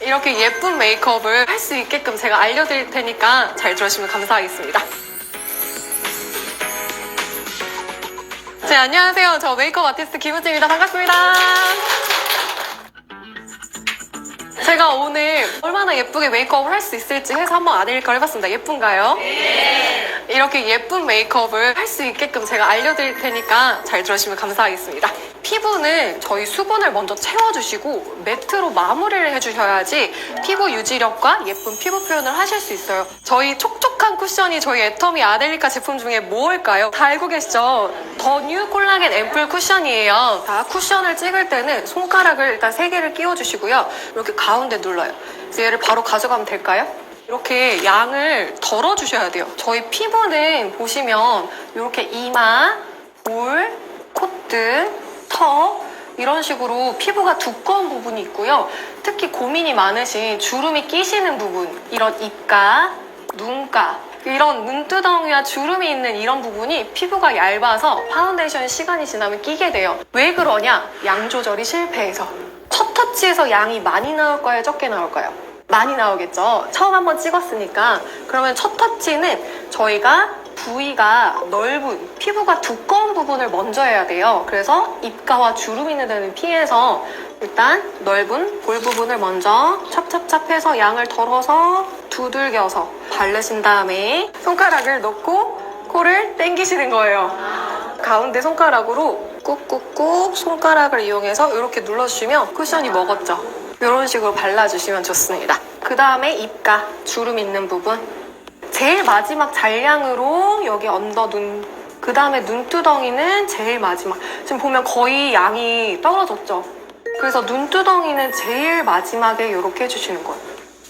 이렇게 예쁜 메이크업을 할 수 있게끔 제가 알려드릴 테니까 잘 들어주시면 감사하겠습니다. 네, 안녕하세요. 저 메이크업 아티스트 김은지입니다. 반갑습니다. 제가 오늘 얼마나 예쁘게 메이크업을 할 수 있을지 해서 한번 아델리카를 해봤습니다. 예쁜가요? 네. 이렇게 예쁜 메이크업을 할 수 있게끔 제가 알려드릴 테니까 잘 들어주시면 감사하겠습니다. 피부는 저희 수분을 먼저 채워주시고 매트로 마무리를 해주셔야지 피부 유지력과 예쁜 피부 표현을 하실 수 있어요. 저희 촉촉한 쿠션이 저희 애터미 아델리카 제품 중에 뭘까요? 다 알고 계시죠? 더 뉴 콜라겐 앰플 쿠션이에요. 자, 쿠션을 찍을 때는 손가락을 일단 3개를 끼워주시고요. 이렇게 가운데 눌러요. 그래서 얘를 바로 가져가면 될까요? 이렇게 양을 덜어주셔야 돼요. 저희 피부는 보시면 이렇게 이마, 볼, 콧등, 턱 이런 식으로 피부가 두꺼운 부분이 있고요. 특히 고민이 많으신 주름이 끼시는 부분, 이런 입가, 눈가 이런 눈두덩이와 주름이 있는 이런 부분이 피부가 얇아서 파운데이션이 시간이 지나면 끼게 돼요. 왜 그러냐? 양 조절이 실패해서. 첫 터치에서 양이 많이 나올까요? 적게 나올까요? 많이 나오겠죠. 처음 한번 찍었으니까. 그러면 첫 터치는 저희가 부위가 넓은 피부가 두꺼운 부분을 먼저 해야 돼요. 그래서 입가와 주름 있는 데는 피해서 일단 넓은 볼 부분을 먼저 찹찹찹해서 양을 덜어서 두들겨서 바르신 다음에 손가락을 넣고 코를 당기시는 거예요. 가운데 손가락으로 꾹꾹꾹 손가락을 이용해서 이렇게 눌러주시면 쿠션이 먹었죠. 이런 식으로 발라주시면 좋습니다. 그 다음에 입가, 주름 있는 부분 제일 마지막 잔량으로 여기 언더 눈, 그 다음에 눈두덩이는 제일 마지막. 지금 보면 거의 양이 떨어졌죠. 그래서 눈두덩이는 제일 마지막에 이렇게 해주시는 거예요.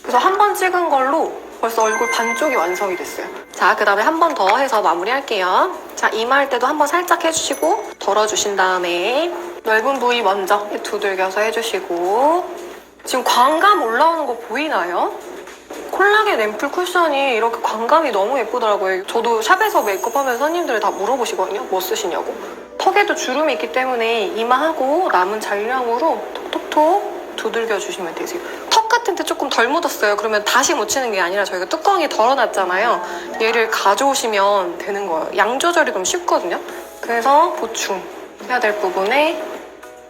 그래서 한 번 찍은 걸로 벌써 얼굴 반쪽이 완성이 됐어요. 자, 그 다음에 한 번 더 해서 마무리할게요. 자, 이마 할 때도 한 번 살짝 해주시고 덜어주신 다음에 넓은 부위 먼저 두들겨서 해주시고 지금 광감 올라오는 거 보이나요? 콜라겐 앰플 쿠션이 이렇게 광감이 너무 예쁘더라고요. 저도 샵에서 메이크업 하면 손님들이 다 물어보시거든요. 뭐 쓰시냐고. 턱에도 주름이 있기 때문에 이마하고 남은 잔량으로 톡톡톡 두들겨 주시면 되세요. 턱 같은 데 조금 덜 묻었어요. 그러면 다시 묻히는 게 아니라 저희가 뚜껑이 덜어놨잖아요. 얘를 가져오시면 되는 거예요. 양 조절이 좀 쉽거든요. 그래서 보충 해야 될 부분에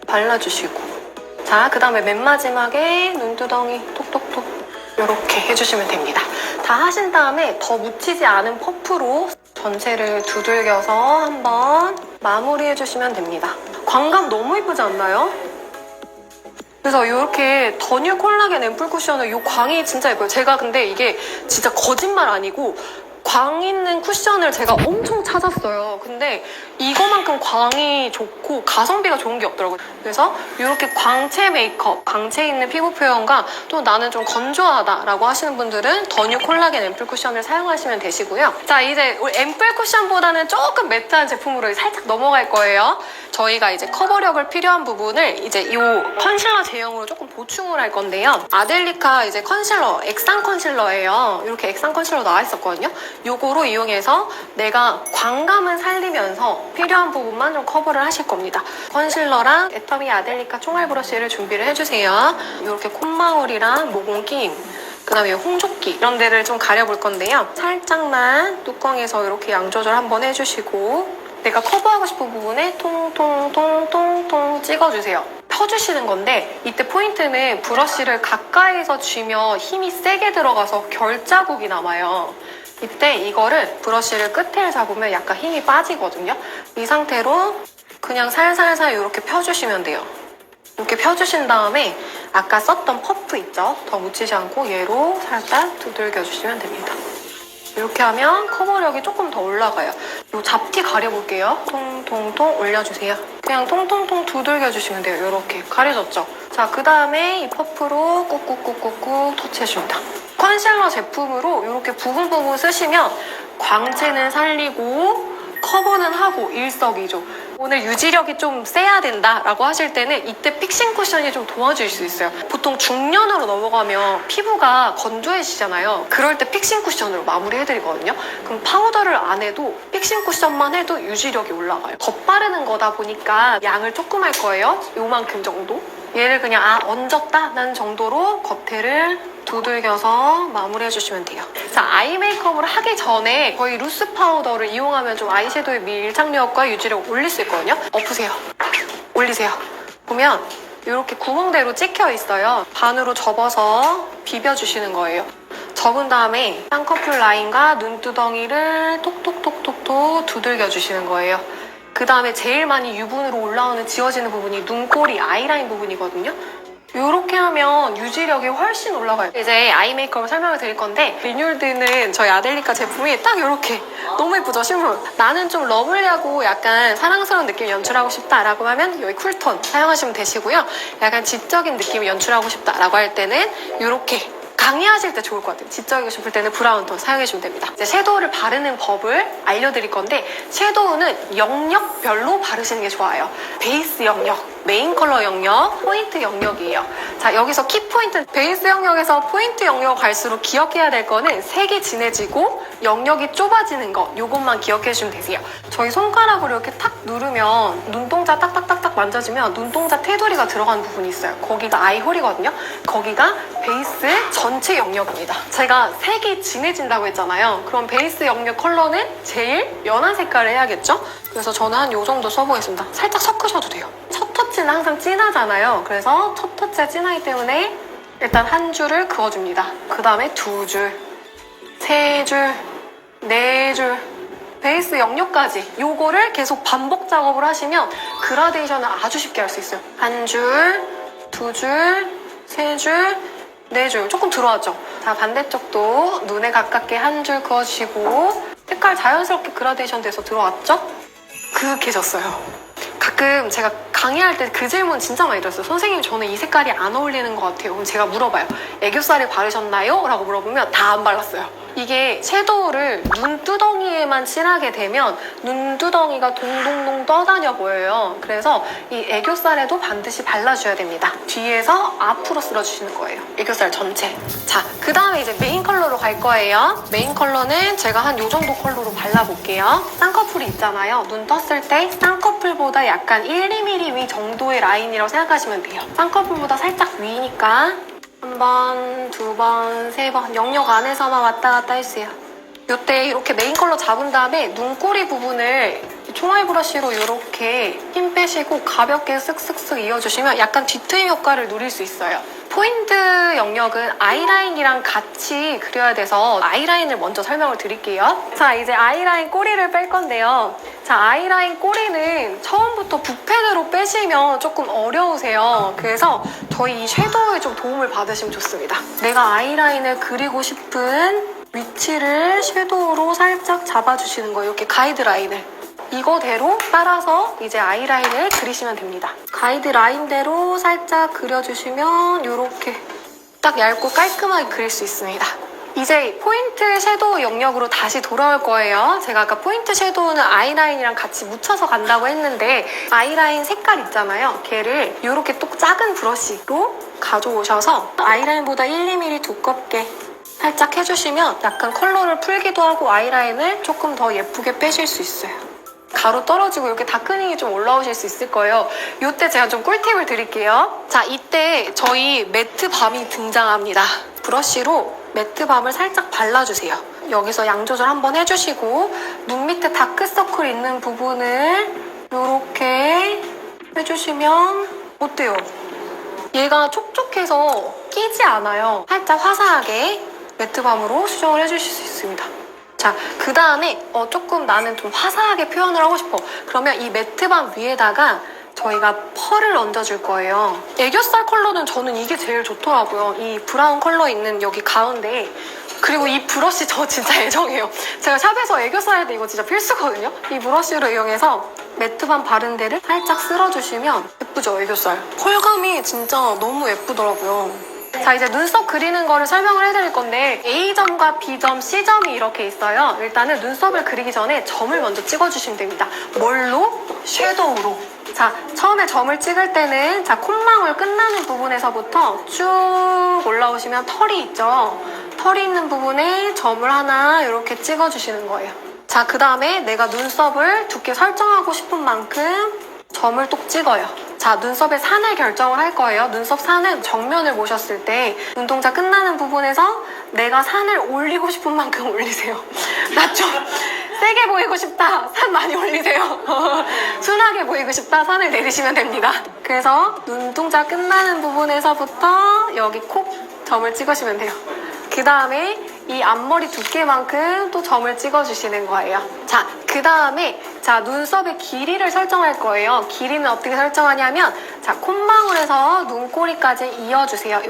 발라주시고 자, 그 다음에 맨 마지막에 눈두덩이 톡톡톡 이렇게 해주시면 됩니다. 다 하신 다음에 더 묻히지 않은 퍼프로 전체를 두들겨서 한번 마무리해주시면 됩니다. 광감 너무 예쁘지 않나요? 그래서 이렇게 더 뉴 콜라겐 앰플 쿠션은 이 광이 진짜 예뻐요. 제가 근데 이게 진짜 거짓말 아니고 광 있는 쿠션을 제가 엄청 찾았어요. 근데 이거만큼 광이 좋고 가성비가 좋은 게 없더라고요. 그래서 이렇게 광채 메이크업, 광채 있는 피부 표현과 또 나는 좀 건조하다라고 하시는 분들은 더 뉴 콜라겐 앰플 쿠션을 사용하시면 되시고요. 자, 이제 우리 앰플 쿠션보다는 조금 매트한 제품으로 살짝 넘어갈 거예요. 저희가 이제 커버력을 필요한 부분을 이제 이 컨실러 제형으로 조금 보충을 할 건데요. 아델리카 이제 컨실러, 액상 컨실러예요. 이렇게 액상 컨실러 나와 있었거든요. 요거로 이용해서 내가 광감은 살리면서 필요한 부분만 좀 커버를 하실 겁니다. 컨실러랑 애터미 아델리카 총알 브러쉬를 준비를 해주세요. 이렇게 콧망울이랑 모공김, 그 다음에 홍조끼 이런 데를 좀 가려볼 건데요. 살짝만 뚜껑에서 이렇게 양 조절 한번 해주시고 내가 커버하고 싶은 부분에 통통통통통 찍어주세요. 펴주시는 건데 이때 포인트는 브러쉬를 가까이서 쥐면 힘이 세게 들어가서 결자국이 남아요. 이때 이거를 브러쉬를 끝에 잡으면 약간 힘이 빠지거든요. 이 상태로 그냥 살살살 이렇게 펴주시면 돼요. 이렇게 펴주신 다음에 아까 썼던 퍼프 있죠? 더 묻히지 않고 얘로 살짝 두들겨주시면 됩니다. 이렇게 하면 커버력이 조금 더 올라가요. 이 잡티 가려볼게요. 통통통 올려주세요. 그냥 통통통 두들겨주시면 돼요. 이렇게 가려졌죠? 자, 그 다음에 이 퍼프로 꾹꾹꾹꾹꾹 터치해줍니다. 컨실러 제품으로 이렇게 부분 쓰시면 광채는 살리고 커버는 하고 일석이조. 오늘 유지력이 좀 세야 된다라고 하실 때는 이때 픽싱 쿠션이 좀 도와줄 수 있어요. 보통 중년으로 넘어가면 피부가 건조해지잖아요. 그럴 때 픽싱 쿠션으로 마무리해드리거든요. 그럼 파우더를 안 해도 픽싱 쿠션만 해도 유지력이 올라가요. 덧바르는 거다 보니까 양을 조금 할 거예요. 요만큼 정도. 얘를 그냥 얹었다는 정도로 겉에를 두들겨서 마무리해주시면 돼요. 자, 아이 메이크업을 하기 전에 거의 루스 파우더를 이용하면 좀 아이섀도우의 밀착력과 유지력을 올릴 수 있거든요. 엎으세요. 올리세요. 보면 이렇게 구멍대로 찍혀 있어요. 반으로 접어서 비벼주시는 거예요. 접은 다음에 쌍꺼풀 라인과 눈두덩이를 톡톡톡톡톡 두들겨주시는 거예요. 그 다음에 제일 많이 유분으로 올라오는 지워지는 부분이 눈꼬리 아이라인 부분이거든요. 이렇게 하면 유지력이 훨씬 올라가요. 이제 아이 메이크업을 설명을 드릴 건데 리뉴얼드는 저희 아델리카 제품이 딱 이렇게 너무 예쁘죠, 실물. 나는 좀 러블리하고 약간 사랑스러운 느낌을 연출하고 싶다라고 하면 여기 쿨톤 사용하시면 되시고요. 약간 지적인 느낌을 연출하고 싶다라고 할 때는 이렇게 강의하실 때 좋을 것 같아요. 지적이고 싶을 때는 브라운톤 사용해주면 됩니다. 이제 섀도우를 바르는 법을 알려드릴 건데 섀도우는 영역별로 바르시는 게 좋아요. 베이스 영역, 메인 컬러 영역, 포인트 영역이에요. 자, 여기서 키포인트, 베이스 영역에서 포인트 영역 갈수록 기억해야 될 거는 색이 진해지고 영역이 좁아지는 거, 요것만 기억해주시면 되세요. 저희 손가락으로 이렇게 탁 누르면 눈동자 딱딱딱딱 만져지면 눈동자 테두리가 들어가는 부분이 있어요. 거기가 아이홀이거든요. 거기가 베이스 전체 영역입니다. 제가 색이 진해진다고 했잖아요. 그럼 베이스 영역 컬러는 제일 연한 색깔을 해야겠죠? 그래서 저는 한 요 정도 써보겠습니다. 살짝 섞으셔도 돼요. 첫 터치는 항상 진하잖아요. 그래서 첫 터치가 진하기 때문에 일단 한 줄을 그어줍니다. 그 다음에 두 줄, 세 줄, 네 줄, 베이스 영역까지 요거를 계속 반복 작업을 하시면 그라데이션을 아주 쉽게 할 수 있어요. 한 줄, 두 줄, 세 줄, 네 줄. 조금 들어왔죠? 자, 반대쪽도 눈에 가깝게 한 줄 그어주시고 색깔 자연스럽게 그라데이션 돼서 들어왔죠? 그윽해졌어요. 가끔 제가 강의할 때 그 질문 진짜 많이 들었어요. 선생님, 저는 이 색깔이 안 어울리는 것 같아요. 그럼 제가 물어봐요. 애교살을 바르셨나요? 라고 물어보면 다 안 발랐어요. 이게 섀도우를 눈두덩이에만 칠하게 되면 눈두덩이가 동동동 떠다녀 보여요. 그래서 이 애교살에도 반드시 발라줘야 됩니다. 뒤에서 앞으로 쓸어주시는 거예요. 애교살 전체. 자, 그 다음에 이제 메인 컬러로 갈 거예요. 메인 컬러는 제가 한 요 정도 컬러로 발라볼게요. 쌍꺼풀이 있잖아요. 눈 떴을 때 쌍꺼풀보다 약간 1, 2mm 위 정도의 라인이라고 생각하시면 돼요. 쌍꺼풀보다 살짝 위니까 한 번, 두 번, 세 번 영역 안에서만 왔다 갔다 해주세요. 이때 이렇게 메인 컬러 잡은 다음에 눈꼬리 부분을 총알 브러쉬로 이렇게 힘 빼시고 가볍게 쓱쓱쓱 이어주시면 약간 뒤트임 효과를 누릴 수 있어요. 포인트 영역은 아이라인이랑 같이 그려야 돼서 아이라인을 먼저 설명을 드릴게요. 자, 이제 아이라인 꼬리를 뺄 건데요. 자, 아이라인 꼬리는 처음부터 붓펜으로 빼시면 조금 어려우세요. 그래서 저희 이 섀도우에 좀 도움을 받으시면 좋습니다. 내가 아이라인을 그리고 싶은 위치를 섀도우로 살짝 잡아주시는 거예요. 이렇게 가이드라인을. 이거대로 따라서 이제 아이라인을 그리시면 됩니다. 가이드라인대로 살짝 그려주시면 이렇게 딱 얇고 깔끔하게 그릴 수 있습니다. 이제 포인트 섀도우 영역으로 다시 돌아올 거예요. 제가 아까 포인트 섀도우는 아이라인이랑 같이 묻혀서 간다고 했는데 아이라인 색깔 있잖아요. 걔를 이렇게 또 작은 브러쉬로 가져오셔서 아이라인보다 1, 2mm 두껍게 살짝 해주시면 약간 컬러를 풀기도 하고 아이라인을 조금 더 예쁘게 빼실 수 있어요. 가루 떨어지고 이렇게 다크닝이 좀 올라오실 수 있을 거예요. 이때 제가 좀 꿀팁을 드릴게요. 자, 이때 저희 매트 밤이 등장합니다. 브러쉬로 매트 밤을 살짝 발라주세요. 여기서 양 조절 한번 해주시고 눈 밑에 다크서클 있는 부분을 이렇게 해주시면 어때요? 얘가 촉촉해서 끼지 않아요. 살짝 화사하게 매트밤으로 수정을 해주실 수 있습니다. 자, 그 다음에 조금 나는 좀 화사하게 표현을 하고 싶어. 그러면 이 매트밤 위에다가 저희가 펄을 얹어줄 거예요. 애교살 컬러는 저는 이게 제일 좋더라고요. 이 브라운 컬러 있는 여기 가운데. 그리고 이 브러쉬 저 진짜 애정해요. 제가 샵에서 애교살 할 때 이거 진짜 필수거든요. 이 브러쉬로 이용해서 매트밤 바른 데를 살짝 쓸어주시면 예쁘죠, 애교살. 펄감이 진짜 너무 예쁘더라고요. 자, 이제 눈썹 그리는 거를 설명을 해드릴 건데 A점과 B점, C점이 이렇게 있어요. 일단은 눈썹을 그리기 전에 점을 먼저 찍어주시면 됩니다. 뭘로? 섀도우로. 자, 처음에 점을 찍을 때는 자, 콧망울 끝나는 부분에서부터 쭉 올라오시면 털이 있죠. 털이 있는 부분에 점을 하나 이렇게 찍어주시는 거예요. 자, 그 다음에 내가 눈썹을 두께 설정하고 싶은 만큼 점을 또 찍어요. 자, 눈썹의 산을 결정을 할 거예요. 눈썹 산은 정면을 보셨을 때 눈동자 끝나는 부분에서 내가 산을 올리고 싶은 만큼 올리세요. 나 좀 세게 보이고 싶다. 산 많이 올리세요. 순하게 보이고 싶다. 산을 내리시면 됩니다. 그래서 눈동자 끝나는 부분에서부터 여기 콕 점을 찍으시면 돼요. 그 다음에 이 앞머리 두께만큼 또 점을 찍어주시는 거예요. 자, 그 다음에 자 눈썹의 길이를 설정할 거예요. 길이는 어떻게 설정하냐면 자 콧망울에서 눈꼬리까지 이어주세요.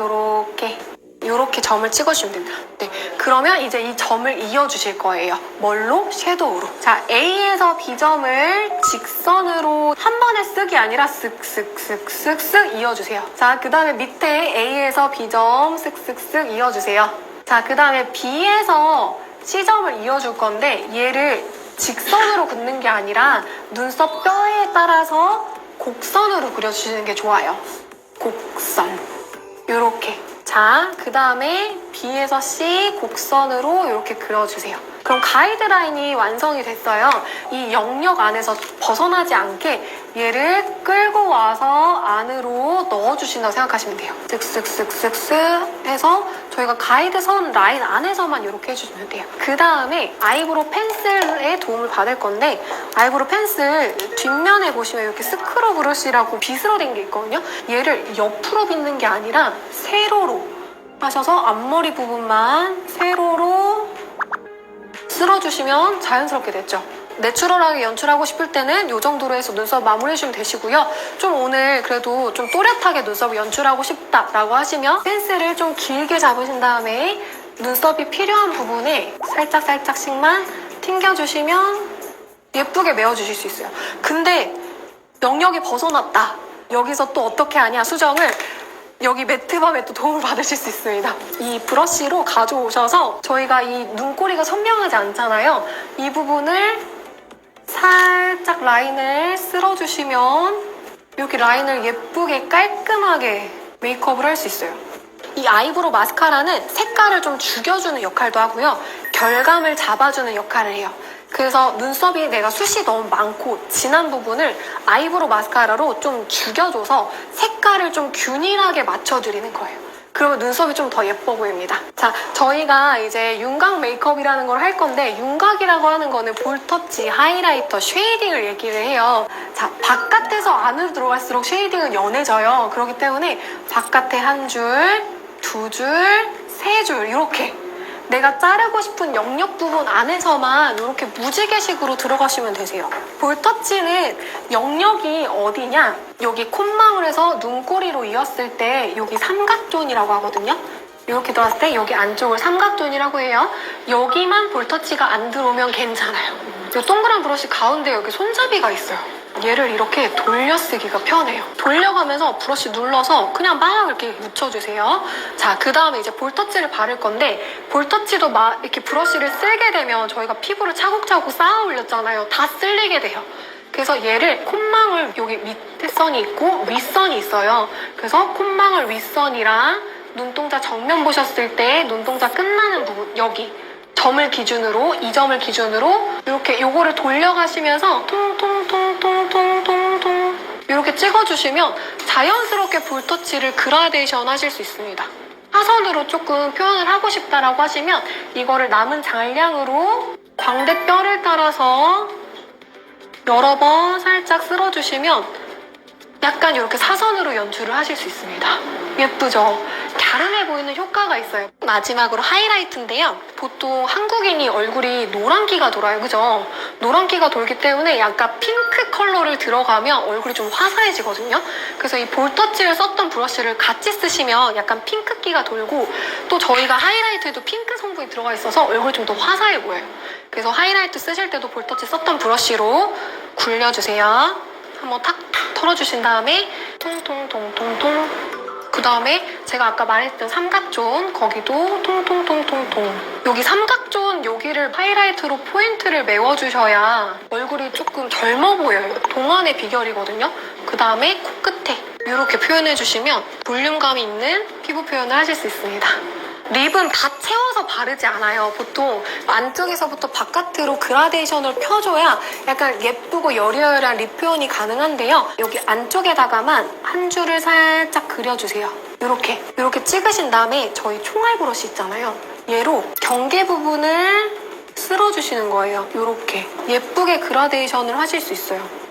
요렇게 점을 찍어주시면 됩니다. 네, 그러면 이제 이 점을 이어주실 거예요. 뭘로? 섀도우로. 자, A에서 B점을 직선으로 한 번에 쓱이 아니라 쓱쓱쓱쓱쓱 이어주세요. 자, 그 다음에 밑에 A에서 B점 쓱쓱쓱 이어주세요. 자, 그 다음에 B에서 C점을 이어줄 건데 얘를 직선으로 긋는 게 아니라 눈썹 뼈에 따라서 곡선으로 그려주시는 게 좋아요. 곡선. 요렇게. 자, 그 다음에 B에서 C 곡선으로 이렇게 그려주세요. 그럼 가이드라인이 완성이 됐어요. 이 영역 안에서 벗어나지 않게 얘를 끌고 와서 안으로 넣어주신다고 생각하시면 돼요. 쓱쓱쓱쓱쓱 해서 저희가 가이드선 라인 안에서만 이렇게 해주시면 돼요. 그 다음에 아이브로우 펜슬의 도움을 받을 건데 아이브로우 펜슬 뒷면에 보시면 이렇게 스크럽 브러쉬라고 빗으로 된 게 있거든요. 얘를 옆으로 빗는 게 아니라 세로로 하셔서 앞머리 부분만 세로로 쓸어주시면 자연스럽게 됐죠. 내추럴하게 연출하고 싶을 때는 이 정도로 해서 눈썹 마무리해주면 되시고요. 좀 오늘 그래도 좀 또렷하게 눈썹을 연출하고 싶다라고 하시면 펜슬을 좀 길게 잡으신 다음에 눈썹이 필요한 부분에 살짝씩만 튕겨주시면 예쁘게 메워주실 수 있어요. 근데 영역이 벗어났다. 여기서 또 어떻게 하냐 수정을 여기 매트밤에 또 도움을 받으실 수 있습니다. 이 브러쉬로 가져오셔서 저희가 이 눈꼬리가 선명하지 않잖아요. 이 부분을 살짝 라인을 쓸어주시면 이렇게 라인을 예쁘게 깔끔하게 메이크업을 할 수 있어요. 이 아이브로우 마스카라는 색깔을 좀 죽여주는 역할도 하고요. 결감을 잡아주는 역할을 해요. 그래서 눈썹이 내가 숱이 너무 많고 진한 부분을 아이브로우 마스카라로 좀 죽여줘서 색깔을 좀 균일하게 맞춰드리는 거예요. 그러면 눈썹이 좀 더 예뻐 보입니다. 자, 저희가 이제 윤곽 메이크업이라는 걸 할 건데 윤곽이라고 하는 거는 볼터치, 하이라이터, 쉐이딩을 얘기를 해요. 자, 바깥에서 안으로 들어갈수록 쉐이딩은 연해져요. 그렇기 때문에 바깥에 한 줄, 두 줄, 세 줄 이렇게 내가 자르고 싶은 영역 부분 안에서만 이렇게 무지개식으로 들어가시면 되세요. 볼터치는 영역이 어디냐? 여기 콧망울에서 눈꼬리로 이었을 때 여기 삼각존이라고 하거든요. 이렇게 들어왔을 때 여기 안쪽을 삼각존이라고 해요. 여기만 볼터치가 안 들어오면 괜찮아요. 이 동그란 브러쉬 가운데 여기 손잡이가 있어요. 얘를 이렇게 돌려쓰기가 편해요. 돌려가면서 브러쉬 눌러서 그냥 막 이렇게 묻혀주세요. 자, 그 다음에 이제 볼터치를 바를 건데 볼터치도 막 이렇게 브러쉬를 쓸게 되면 저희가 피부를 차곡차곡 쌓아 올렸잖아요. 다 쓸리게 돼요. 그래서 얘를 콧망울 여기 밑에 선이 있고 윗선이 있어요. 그래서 콧망울 윗선이랑 눈동자 정면 보셨을 때 눈동자 끝나는 부분 여기 점을 기준으로 이 점을 기준으로 이렇게 요거를 돌려가시면서 통통통통통통통 이렇게 찍어주시면 자연스럽게 볼터치를 그라데이션 하실 수 있습니다. 사선으로 조금 표현을 하고 싶다라고 하시면 이거를 남은 잔량으로 광대뼈를 따라서 여러 번 살짝 쓸어주시면 약간 이렇게 사선으로 연출을 하실 수 있습니다. 예쁘죠? 갸름해 보이는 효과가 있어요. 마지막으로 하이라이트인데요. 보통 한국인이 얼굴이 노란기가 돌아요. 그죠? 노란기가 돌기 때문에 약간 핑크 컬러를 들어가면 얼굴이 좀 화사해지거든요. 그래서 이 볼터치를 썼던 브러쉬를 같이 쓰시면 약간 핑크기가 돌고 또 저희가 하이라이트에도 핑크 성분이 들어가 있어서 얼굴이 좀 더 화사해 보여요. 그래서 하이라이트 쓰실 때도 볼터치 썼던 브러쉬로 굴려주세요. 한번 탁 털어주신 다음에 통통통통통 그 다음에 제가 아까 말했던 삼각존 거기도 통통통통통 여기 삼각존 여기를 하이라이트로 포인트를 메워주셔야 얼굴이 조금 젊어 보여요. 동안의 비결이거든요. 그 다음에 코끝에 이렇게 표현해주시면 볼륨감이 있는 피부 표현을 하실 수 있습니다. 립은 다 채워서 바르지 않아요. 보통 안쪽에서부터 바깥으로 그라데이션을 펴줘야 약간 예쁘고 여려여려한 립 표현이 가능한데요. 여기 안쪽에다가만 한 줄을 살짝 그려주세요. 이렇게 찍으신 다음에 저희 총알 브러쉬 있잖아요. 얘로 경계 부분을 쓸어주시는 거예요. 이렇게 예쁘게 그라데이션을 하실 수 있어요.